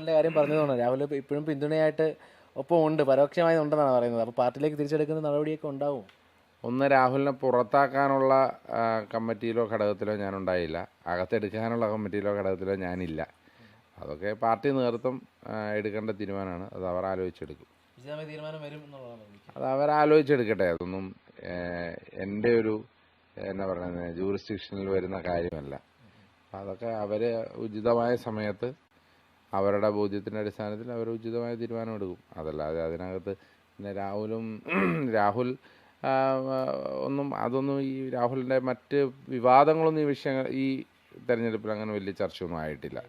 രാഹുലിൻ്റെ കാര്യം പറഞ്ഞതുകൊണ്ട് രാഹുൽ ഇപ്പോഴും പിന്തുണയായിട്ട് ഒപ്പം ഉണ്ട്, പരോക്ഷമായി ഉണ്ടെന്നാണ് പറയുന്നത്. അപ്പോൾ പാർട്ടിയിലേക്ക് തിരിച്ചെടുക്കുന്ന നടപടിയൊക്കെ ഉണ്ടാവും. ഒന്ന്, രാഹുലിനെ പുറത്താക്കാനുള്ള കമ്മിറ്റിയിലോ ഘടകത്തിലോ ഞാനുണ്ടായില്ല. അകത്തെടുക്കാനുള്ള കമ്മിറ്റിയിലോ ഘടകത്തിലോ ഞാനില്ല. അതൊക്കെ പാർട്ടി നേതൃത്വം എടുക്കേണ്ട തീരുമാനമാണ്. അത് അവർ ആലോചിച്ചെടുക്കും. തീരുമാനം വരും എന്നുള്ളതാണ്. അത് അവരാലോചിച്ചെടുക്കട്ടെ. അതൊന്നും എൻ്റെ ഒരു എന്നാ പറയുന്നത് ജൂറിസ്ഡിക്ഷനിൽ വരുന്ന കാര്യമല്ല. അതൊക്കെ അവർ ഉചിതമായ സമയത്ത് അവരുടെ ബോധ്യത്തിൻ്റെ അടിസ്ഥാനത്തിൽ അവർ ഉചിതമായ തീരുമാനമെടുക്കും. അതല്ലാതെ അതിനകത്ത് പിന്നെ രാഹുൽ അതൊന്നും ഈ രാഹുലിൻ്റെ മറ്റ് വിവാദങ്ങളൊന്നും ഈ തെരഞ്ഞെടുപ്പിൽ അങ്ങനെ വലിയ ചർച്ചയൊന്നും ആയിട്ടില്ല.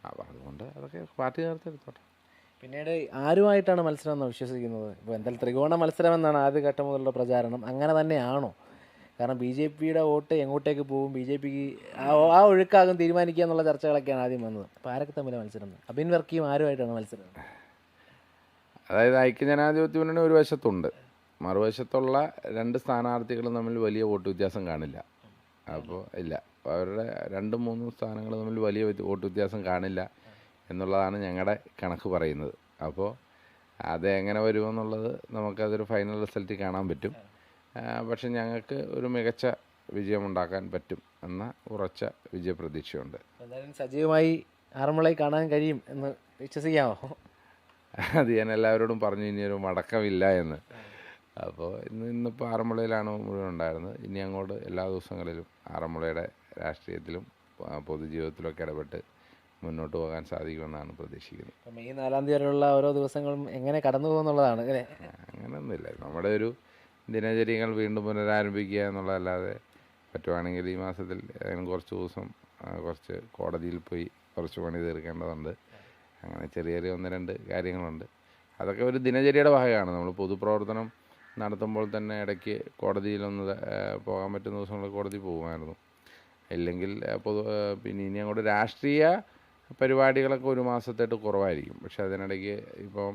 അപ്പോൾ അതുകൊണ്ട് അതൊക്കെ പാർട്ടി നേരത്തെ പിന്നീട് ആരുമായിട്ടാണ് മത്സരം എന്ന് വിശ്വസിക്കുന്നത്? ഇപ്പോൾ എന്തായാലും ത്രികോണ മത്സരം എന്നാണ് ആദ്യഘട്ടം മുതലുള്ള പ്രചാരണം. അങ്ങനെ തന്നെയാണോ? കാരണം ബി ജെ പിയുടെ വോട്ട് എങ്ങോട്ടേക്ക് പോകും, ബി ജെ പിക്ക് ആ ഒഴുക്കാകും തീരുമാനിക്കുക എന്നുള്ള ചർച്ചകളൊക്കെയാണ് ആദ്യം വന്നത്. അപ്പോൾ ആരൊക്കെ തമ്മിൽ മത്സരം? അബിൻ വർക്കിയും ആരുമായിട്ടാണ് മത്സരം? അതായത് ഐക്യജനാധിപത്യ മുന്നണി ഒരു വശത്തുണ്ട്, മറുവശത്തുള്ള രണ്ട് സ്ഥാനാർത്ഥികളും തമ്മിൽ വലിയ വോട്ട് വ്യത്യാസം കാണില്ല. അപ്പോൾ ഇല്ല, അവരുടെ 2-3 സ്ഥാനങ്ങൾ തമ്മിൽ വലിയ വോട്ട് വ്യത്യാസം കാണില്ല എന്നുള്ളതാണ് ഞങ്ങളുടെ കണക്ക് പറയുന്നത്. അപ്പോൾ അത് എങ്ങനെ വരുമെന്നുള്ളത് നമുക്കതൊരു ഫൈനൽ റിസൾട്ട് കാണാൻ പറ്റും. പക്ഷെ ഞങ്ങൾക്ക് ഒരു മികച്ച വിജയമുണ്ടാക്കാൻ പറ്റും എന്ന ഉറച്ച വിജയപ്രതീക്ഷയുണ്ട്. എന്തായാലും സജീവമായി ആറന്മുളയിൽ കാണാൻ കഴിയും എന്ന് വിശ്വസിക്കാമോ? അത് ഞാൻ എല്ലാവരോടും പറഞ്ഞു, ഇനിയൊരു മടക്കമില്ല എന്ന്. അപ്പോൾ ഇന്നിപ്പോൾ ആറന്മുളയിലാണ് മുഴുവൻ ഉണ്ടായിരുന്നത്. ഇനി അങ്ങോട്ട് എല്ലാ ദിവസങ്ങളിലും ആറന്മുളയുടെ രാഷ്ട്രീയത്തിലും പൊതുജീവിതത്തിലൊക്കെ ഇടപെട്ട് മുന്നോട്ട് പോകാൻ സാധിക്കുമെന്നാണ് പ്രതീക്ഷിക്കുന്നത്. മെയ് 4 വരെയുള്ള ഓരോ ദിവസങ്ങളും എങ്ങനെ കടന്നു പോകുന്നുള്ളതാണ് അല്ലേ? അങ്ങനെയൊന്നുമില്ല. നമ്മുടെ ഒരു ദിനചര്യങ്ങൾ വീണ്ടും പുനരാരംഭിക്കുക എന്നുള്ളതല്ലാതെ പറ്റുവാണെങ്കിൽ ഈ മാസത്തിൽ കുറച്ച് ദിവസം കുറച്ച് കോടതിയിൽ പോയി കുറച്ച് പണി തീർക്കേണ്ടതുണ്ട്. അങ്ങനെ ചെറിയ 1-2 കാര്യങ്ങളുണ്ട്. അതൊക്കെ ഒരു ദിനചര്യയുടെ ഭാഗമാണ്. നമ്മൾ പൊതുപ്രവർത്തനം നടത്തുമ്പോൾ തന്നെ ഇടയ്ക്ക് കോടതിയിലൊന്ന് പോകാൻ പറ്റുന്ന ദിവസങ്ങളിൽ കോടതി പോകുമായിരുന്നു. ഇല്ലെങ്കിൽ പിന്നെ ഇനി അങ്ങോട്ട് രാഷ്ട്രീയ പരിപാടികളൊക്കെ ഒരു മാസത്തായിട്ട് കുറവായിരിക്കും. പക്ഷെ അതിനിടയ്ക്ക് ഇപ്പോൾ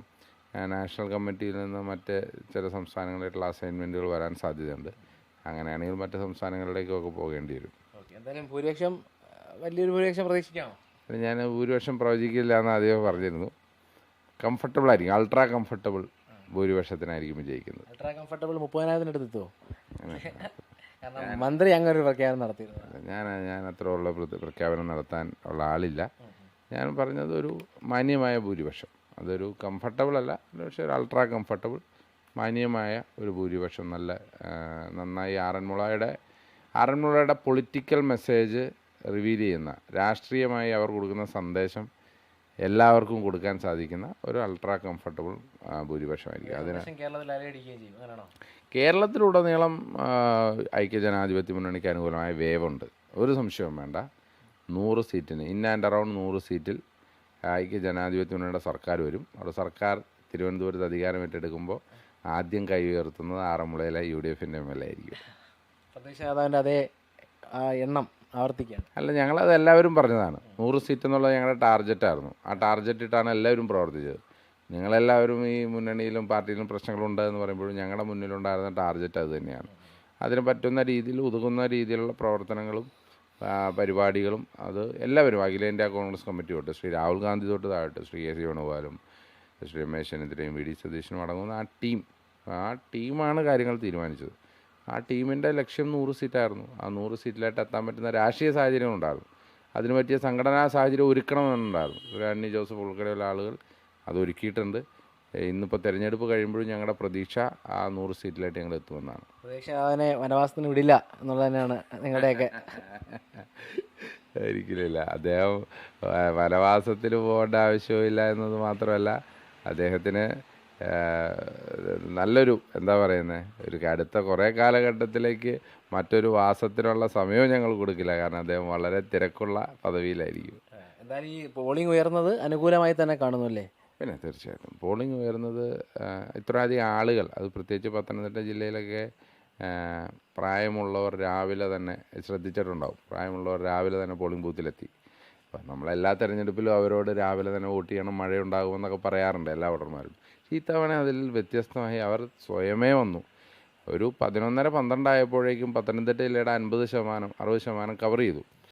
നാഷണൽ കമ്മിറ്റിയിൽ നിന്ന് മറ്റ് ചില സംസ്ഥാനങ്ങളായിട്ടുള്ള അസൈൻമെൻറ്റുകൾ വരാൻ സാധ്യതയുണ്ട്. അങ്ങനെയാണെങ്കിൽ മറ്റ് സംസ്ഥാനങ്ങളിലേക്കൊക്കെ പോകേണ്ടി വരും. എന്തായാലും വലിയൊരു ഭൂരിപക്ഷം പ്രതീക്ഷിക്കാമോ? ഞാൻ ഭൂരിപക്ഷം പ്രവചിക്കില്ല എന്ന് ആദ്യമേ പറഞ്ഞിരുന്നു. കംഫർട്ടബിൾ ആയിരിക്കും, അൾട്രാ കംഫർട്ടബിൾ ഭൂരിപക്ഷത്തിനായിരിക്കും വിജയിക്കുന്നത്. അൾട്രാ കംഫർട്ടബിൾ 30,000 എത്തുമോ? മന്ത്രി അങ്ങനെ ഒരു പ്രഖ്യാപനം നടത്തിയിരുന്നു. ഞാൻ അത്ര ഉള്ള പ്രഖ്യാപനം നടത്താൻ ഉള്ള ആളില്ല. ഞാൻ പറഞ്ഞത് ഒരു മാന്യമായ ഭൂരിപക്ഷം, അതൊരു കംഫർട്ടബിൾ അല്ല, പക്ഷേ ഒരു അൾട്രാ കംഫർട്ടബിൾ മാന്യമായ ഒരു ഭൂരിപക്ഷം നന്നായി ആറന്മുളയുടെ പൊളിറ്റിക്കൽ മെസ്സേജ് റിവീൽ ചെയ്യുന്ന, രാഷ്ട്രീയമായി അവർ കൊടുക്കുന്ന സന്ദേശം എല്ലാവർക്കും കൊടുക്കാൻ സാധിക്കുന്ന ഒരു അൾട്രാ കംഫർട്ടബിൾ ഭൂരിപക്ഷമായിരിക്കും. കേരളത്തിലുടനീളം ഐക്യജനാധിപത്യ മുന്നണിക്ക് അനുകൂലമായ വേവുണ്ട്, ഒരു സംശയവും വേണ്ട. 100 സീറ്റിന് ഇൻ ആൻഡ് അറൗണ്ട് 100 സീറ്റിൽ ഐക്യജനാധിപത്യ മുന്നണിയുടെ സർക്കാർ വരും. അവിടെ സർക്കാർ തിരുവനന്തപുരത്ത് അധികാരം ഏറ്റെടുക്കുമ്പോൾ ആദ്യം കൈ ഉയർത്തുന്നത് ആറന്മുളയിലെ UDFൻ്റെ MLA ആയിരിക്കും. പ്രതീക്ഷ അതേ എണ്ണം ആവർത്തിക്കുകയാണ്. അല്ല, ഞങ്ങളത് എല്ലാവരും പറഞ്ഞതാണ്. 100 സീറ്റ് എന്നുള്ളത് ഞങ്ങളുടെ ടാർഗറ്റായിരുന്നു. ആ ടാർഗറ്റ് ഇട്ടാണ് എല്ലാവരും പ്രവർത്തിച്ചത്. നിങ്ങളെല്ലാവരും ഈ മുന്നണിയിലും പാർട്ടിയിലും പ്രശ്നങ്ങളുണ്ട് എന്ന് പറയുമ്പോഴും ഞങ്ങളുടെ മുന്നിലുണ്ടായിരുന്ന ടാർഗറ്റ് അത് തന്നെയാണ്. അതിന് പറ്റുന്ന രീതിയിൽ ഉതകുന്ന രീതിയിലുള്ള പ്രവർത്തനങ്ങളും പരിപാടികളും അത് എല്ലാവരും, അഖിലേന്ത്യാ കോൺഗ്രസ് കമ്മിറ്റി തൊട്ട് ശ്രീ രാഹുൽ ഗാന്ധി തൊട്ട് താഴോട്ട് ശ്രീ AC വേണുഗോപാലും ശ്രീ രമേശ് ചെന്നിത്തലയും VD സതീശനും അടങ്ങുന്ന ആ ടീമാണ് കാര്യങ്ങൾ തീരുമാനിച്ചത്. ആ ടീമിൻ്റെ ലക്ഷ്യം 100 സീറ്റായിരുന്നു. ആ 100 സീറ്റിലായിട്ട് എത്താൻ പറ്റുന്ന രാഷ്ട്രീയ സാഹചര്യം ഉണ്ടായിരുന്നു. അതിന് പറ്റിയ സംഘടനാ സാഹചര്യം ഒരുക്കണമെന്നുണ്ടായിരുന്നു. ആന്റണി ജോസഫ് ഉൾപ്പെടെയുള്ള ആളുകൾ അതൊരുക്കിയിട്ടുണ്ട്. ഇന്നിപ്പോൾ തെരഞ്ഞെടുപ്പ് കഴിയുമ്പോഴും ഞങ്ങളുടെ പ്രതീക്ഷ ആ 100 സീറ്റിലായിട്ട് ഞങ്ങൾ എത്തുമെന്നാണ്. പ്രതീക്ഷ അതിനെ വനവാസത്തിന് വിടില്ല എന്നുള്ളത് തന്നെയാണ് നിങ്ങളുടെയൊക്കെ? ഒരിക്കലുമില്ല. അദ്ദേഹം വനവാസത്തിൽ പോകേണ്ട ആവശ്യമില്ല എന്നത് മാത്രമല്ല, അദ്ദേഹത്തിന് നല്ലൊരു ഒരു അടുത്ത കുറേ കാലഘട്ടത്തിലേക്ക് മറ്റൊരു വാസത്തിനുള്ള സമയവും ഞങ്ങൾ കൊടുക്കില്ല. കാരണം അദ്ദേഹം വളരെ തിരക്കുള്ള പദവിയിലായിരിക്കും. എന്തായാലും ഈ പോളിംഗ് ഉയർന്നത് അനുകൂലമായി തന്നെ കാണുന്നു അല്ലേ? പിന്നെ തീർച്ചയായിട്ടും പോളിംഗ് ഉയർന്നത് ഇത്രയധികം ആളുകൾ, അത് പ്രത്യേകിച്ച് പത്തനംതിട്ട ജില്ലയിലൊക്കെ പ്രായമുള്ളവർ രാവിലെ തന്നെ ശ്രദ്ധിച്ചിട്ടുണ്ടാവും. പ്രായമുള്ളവർ രാവിലെ തന്നെ പോളിംഗ് ബൂത്തിലെത്തി. അപ്പം നമ്മളെല്ലാ തെരഞ്ഞെടുപ്പിലും അവരോട് രാവിലെ തന്നെ വോട്ട് ചെയ്യണം, മഴയുണ്ടാകുമെന്നൊക്കെ പറയാറുണ്ട് എല്ലാ വോട്ടർമാരും. ഇത്തവണ അതിൽ വ്യത്യസ്തമായി അവർ സ്വയമേ വന്നു. ഒരു 11:30-12 ആയപ്പോഴേക്കും പത്തനംതിട്ട ജില്ലയുടെ 50%-60% കവർ ചെയ്തു.